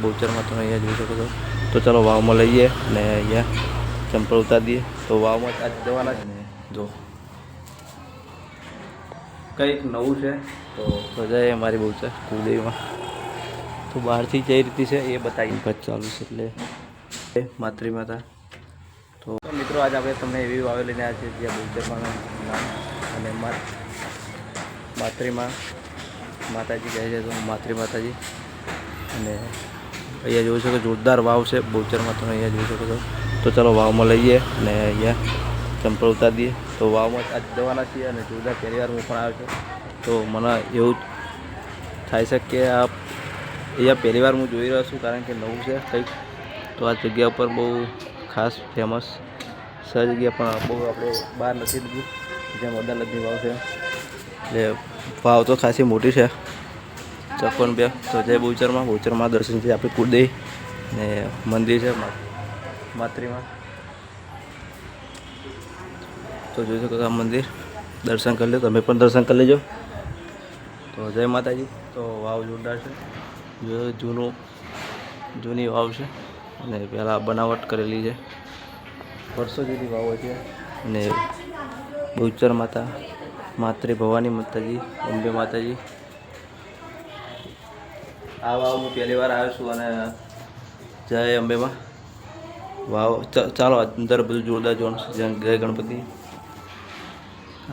બહુચરમાં તમે અહીંયા જોઈ શકો છો. તો ચાલો વાવમાં લઈએ અને અહીંયા ચંપલ ઉતારી દઈએ. તો વાવમાં આજ જવાના છે ને જો કંઈક નવું છે. તો સજાએ અમારી બહુચર કુલદેવીમાં તો બહારથી કઈ રીતની છે એ બતાવી કચ્છ ચાલુ છે એટલે માતૃ માતા. તો મિત્રો આજે આપણે તમને એવી વાવે લઈને આવ્યા છે જ્યાં બહુચરમાનું નામ અને માતૃમાં માતાજી કહે છે. તો માતૃ માતાજી અને અહીંયા જોઈ શકો જોરદાર વાવ છે બહુચરમાં તમે અહીંયા જોઈ શકો છો. તો ચાલો વાવમાં લઈએ અને અહીંયા ચંપલ ઉતારી દઈએ. તો વાવમાં આજ જવાના છીએ અને જોરદાર પહેલી વાર હું પણ આવ્યો છું. તો મને એવું થાય છે કે આ અહીંયા પહેલી વાર હું જોઈ રહ્યો છું કારણ કે નવું છે કંઈક. તો આ જગ્યા ઉપર બહુ ખાસ ફેમસ છે જગ્યા પણ બહુ આપણે બહાર નથી લીધું જ્યાં અદાલતની વાવ છે એટલે વાવ તો ખાસી મોટી છે. ચકોન બે તો જય બહુચરમાં દર્શન છે આપણે કુળદેવી ને મંદિર છે માતૃમાં. તો જોઈ શકો આ મંદિર દર્શન કરી લો, તમે પણ દર્શન કરી લેજો. તો જય માતાજી. તો વાવ જોરદાર છે, જૂની વાવ છે અને પહેલાં બનાવટ કરેલી છે, વર્ષો જૂની વાવ છે. અને બહુચર માતા, માતૃ ભવાની માતાજી, અંબે માતાજી. આ વાવ હું પહેલી વાર આવ્યો છું અને જય અંબેમાં વાવ. ચાલો અંદર બધું જોરદાર જોવાનું છે. જય ગણપતિ,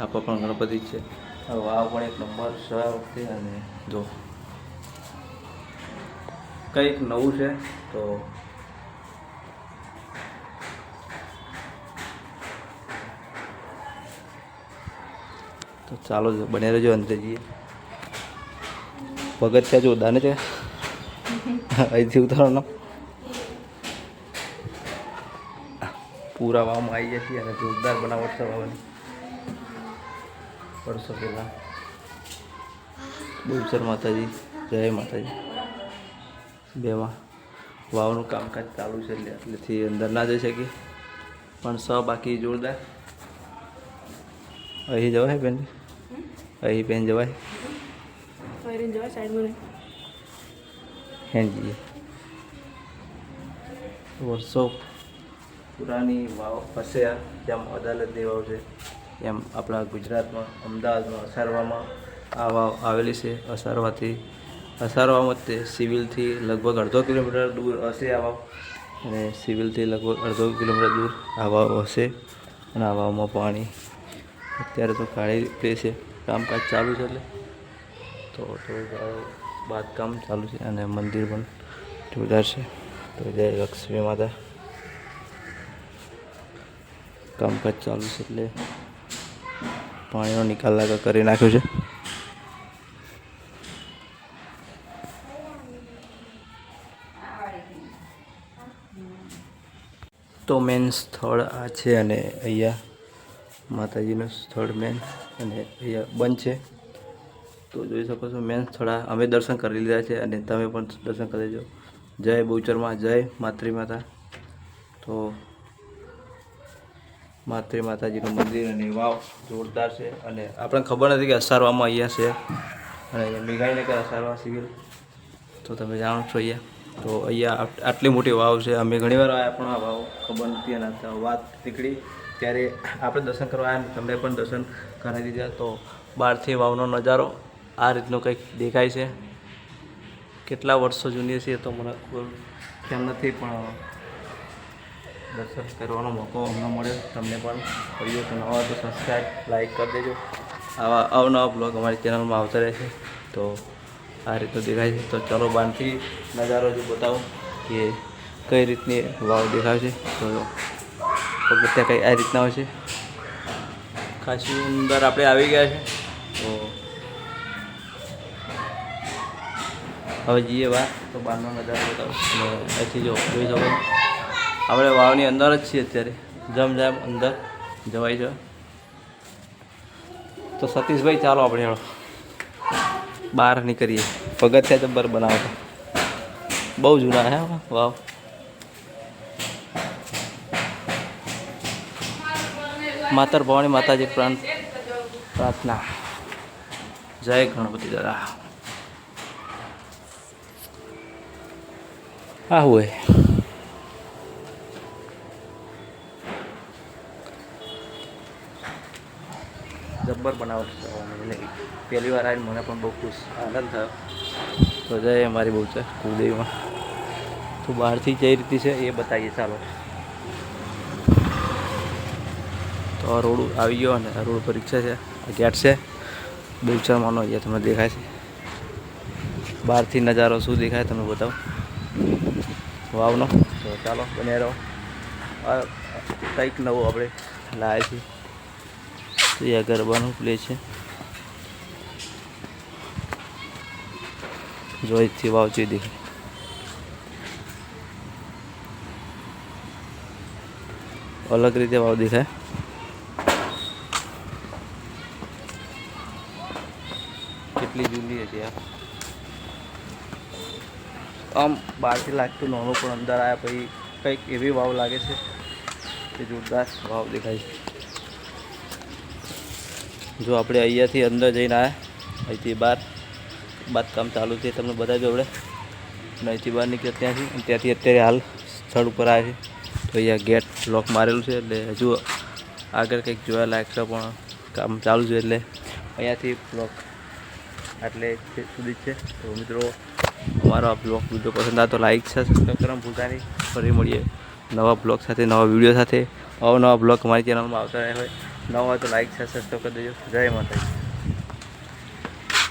આપણા પણ ગણપતિ જ છે. વાવ પણ એક નંબર છે વખતે. અને જો કંઈક નવું છે તો ચાલો બને રહેજો. અંદર જઈએ. પગથિયા જોરદાર ને છે અહીંથી ઉતારવાનું. પૂરા વાવમાં આવી જાય છે અને જોરદાર બનાવટ છે વાવની. વર્ષો પહેલાં બહુચર માતાજી, જય માતાજી બેમાં વાવનું કામકાજ ચાલુ છે એટલેથી અંદર ના જઈ શકીએ પણ બાકી જોરદાર. અહીં જવાય બેન? અહીં બેન જવાય? હેજી વર્ષો પુરાની વાવ હશે જેમ અદાલતની વાવ છે એમ આપણા ગુજરાતમાં અમદાવાદમાં અસારવામાં આ વાવ આવેલી છે. અસારવામાં તે સિવિલથી લગભગ અડધો કિલોમીટર દૂર હશે આ વાવ. અને સિવિલથી લગભગ અડધો કિલોમીટર દૂર આ વાવ હશે. અને આ વાવમાં પાણી અત્યારે તો કાઢી દે છે, કામકાજ ચાલુ છે એટલે તો બાંધકામ ચાલુ છે. અને મંદિર પણ જોરદાર છે. તો જય લક્ષ્મી માતા, કામકાજ ચાલુ છે એટલે પાણીનો નિકાલ કરી નાખ્યો છે. તો મેન સ્થળ આ છે અને અહીંયા માતાજીનું સ્થળ મેન અને અહીંયા બંધ છે. તો જોઈ શકો છો મેન સ્થળ અમે દર્શન કરી લીધા છે અને તમે પણ દર્શન કરી લેજો. જય બહુચરમાં, જય માતૃ માતા. તો માતૃ માતાજીનું મંદિર અને વાવ જોરદાર છે. અને આપણને ખબર નથી કે અસારવામાં અહીંયા છે અને મેઘાઈને કે અસારવા સિવિલ તો તમે જાણો છો અહીંયા. તો અહીંયા આટલી મોટી વાવ છે. અમે ઘણીવાર આવ્યા પણ આ વાવ ખબર નથી અને વાત નીકળી ત્યારે આપણે દર્શન કરવા આવ્યા, તમને પણ દર્શન કરાવી દીધા. તો બહારથી વાવનો નજારો આ રીતનો કંઈક દેખાય છે. કેટલા વર્ષો જૂની છે તો મને ખ્યાલ નથી પણ દર્શન કરવાનો મોકો અમને મળ્યો. તમને પણ કરીએ તો નવા તો સબસ્ક્રાઈબ, લાઈક કરી દેજો. આવા અવનવા બ્લોગ અમારી ચેનલમાં આવતા રહેશે. તો આ રીતનું દેખાય છે. તો ચાલો બહારથી નજારો જો બતાવો કે કઈ રીતની વાવ દેખાય છે. તો પગથિયા કંઈ આ રીતના હોય છે. ખાસી અંદર આપણે આવી ગયા છે. તો હવે જઈએ બહાર. તો બહારનો નજારો બતાવો અને અહીંથી જોઈ શકો આપણે વાવની અંદર જ છીએ અત્યારે. જેમ અંદર જવાય છે. તો સતીશભાઈ ચાલો આપણે બહાર નીકળીએ. પગથિયા જબ્બર બનાવતા બહુ જૂના હે વાવ. માતર ભવાની માતાજી પ્રાર્થના. જય ગણપતિ દાદા. આ હોય જબ્બર બનાવટ એટલે પહેલી વાર આવીને મને પણ બહુ ખુશ આનંદ થયો. તો જય અમારી બહુ છે કુલદેવીમાં. તો બહારથી કઈ રીતની છે એ બતાવીએ ચાલો. તો આ રોડ આવી ગયો અને આ રોડ પર રિક્ષા છે, આ ગેટ છે બેલચરમાંનો. અહીંયા તમને દેખાય છે બહારથી નજારો શું દેખાય તમે બતાવો વાવનો. તો ચાલો બને રહો. આ કંઈક નવું આપણે લાવ્યા છીએ. તો અહીંયા ગરબાનું પ્લે છે. જોઈથી વાવ જોઈ દેખાય. અલગ રીતે વાવ દેખાય. કેટલી જૂની હતી આ. આમ બહારથી લાગતું નાનું પણ અંદર આવ્યા પછી કંઈક એવી વાવ લાગે છે કે જોરદાર વાવ દેખાય છે. જો આપણે અહીંયાથી અંદર જઈને આવ્યા, અહીંથી બહાર બાંધકામ ચાલુ છે તમને બતાવજો આપણે. અને અહીંથી બહાર નીકળ્યા ત્યાંથી, અને ત્યાંથી અત્યારે હાલ સ્થળ ઉપર આવે છે. તો અહીંયા ગેટ લોક મારેલું છે એટલે હજુ આગળ કંઈક જોવા લાયક છે પણ કામ ચાલુ છે. એટલે અહીંયાથી બ્લોક આટલે સુધી જ છે. તો મિત્રો અમારો આ બ્લોગ વિડીયો પસંદ આવે તો લાઈક છે, સબસ્ક્રાઈબ કરવાનું ભૂલતા નહીં. ફરી મળીએ નવા બ્લોગ સાથે, નવા વિડીયો સાથે. અવનવા બ્લોગ અમારી ચેનલમાં આવતા રહે હોય. નવા હોય તો લાઈક છે, સબસ્ક્રાઈબ કરી દેજો. જય માતાજી.